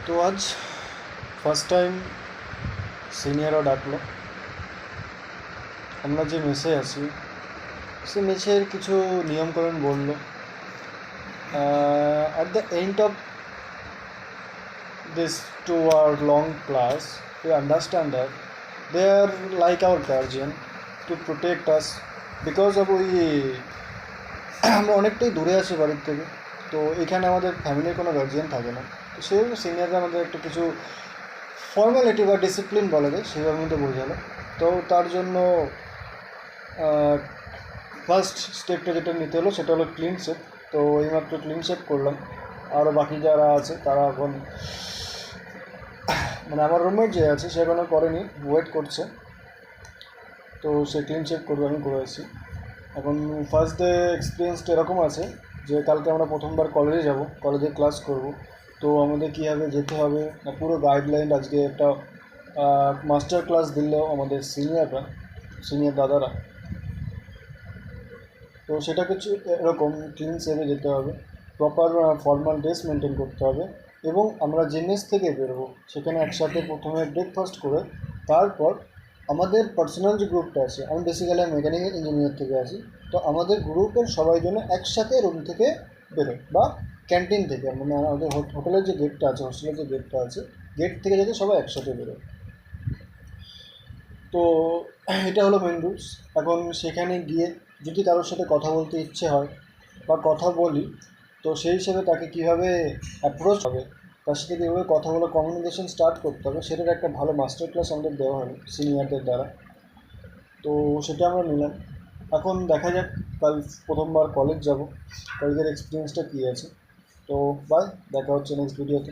তো আজ first time সিনিয়ররা ডাকলো। আমরা যে মেসে আছি সে মেসের কিছু নিয়মকানুন বললো। At the end of this 2 hour long class, we understand that they are like our guardian to protect us because of আমরা অনেকটাই দূরে আছি বাড়ির থেকে। তো এখানে আমাদের ফ্যামিলির কোনো গার্জিয়ান থাকে না। তো সেই সিনিয়ররা আমাদের একটা কিছু ফর্মালিটি বা ডিসিপ্লিন বলা যায় সেভাবে মধ্যে বোঝালো। তো তার জন্য ফার্স্ট স্টেপটা যেটা নিতে হলো সেটা হলো ক্লিন শেপ। তো এইমাত্র ক্লিন শেপ করলাম। আরও বাকি যারা আছে তারা এখন মানে আমার রুমমেট যে আছে সে এখনও করেনি, ওয়েট করছে। তো সে ক্লিন শেপ করবে, আমি করে আসি। এখন ফার্স্ট ডে এক্সপিরিয়েন্সটা এরকম আছে যে কালকে আমরা প্রথমবার কলেজে যাব, কলেজে ক্লাস করব। তো আমাদের কীভাবে যেতে হবে না পুরো গাইডলাইন আজকে একটা মাস্টার ক্লাস দিল আমাদের সিনিয়র দাদারা। তো সেটা কিছু এরকম ক্লিন শেপে যেতে হবে, প্রপার ফর্মাল ড্রেস মেনটেন করতে হবে, এবং আমরা যে মেস থেকে বেরোবো সেখানে একসাথে প্রথমে ব্রেকফাস্ট করে তারপর আমাদের পার্সোনাল যে গ্রুপটা আছে, আমি বেসিক্যালি মেকানিক্যাল ইঞ্জিনিয়ার থেকে আছি। তো আমাদের গ্রুপের সবাই জন্য একসাথে রুম থেকে বেরোয় বা ক্যান্টিন থেকে, মানে আমাদের হোটেলের যে গেটটা আছে, হোস্টেলের যে গেটটা আছে, গেট থেকে যাতে সবাই একসাথে বেরোয়। তো এটা হলো মেন রুলস। এখন সেখানে গিয়ে যদি কারোর সাথে কথা বলতে ইচ্ছে হয় বা কথা বলি, তো সেই হিসেবে তাকে কীভাবে অ্যাপ্রোচ হবে, তার সাথে কীভাবে কথা বলে কমিউনিকেশন স্টার্ট করতে হবে, সেটার একটা ভালো মাস্টার ক্লাস আমাদের দেওয়া হলো সিনিয়রদের দ্বারা। তো সেটা আমরা নিলাম। এখন দেখা যাক, কাল প্রথমবার কলেজ যাব, কলেজের এক্সপিরিয়েন্সটা কী আছে। তো বাই, দেখা হচ্ছে নেক্সট ভিডিওতে।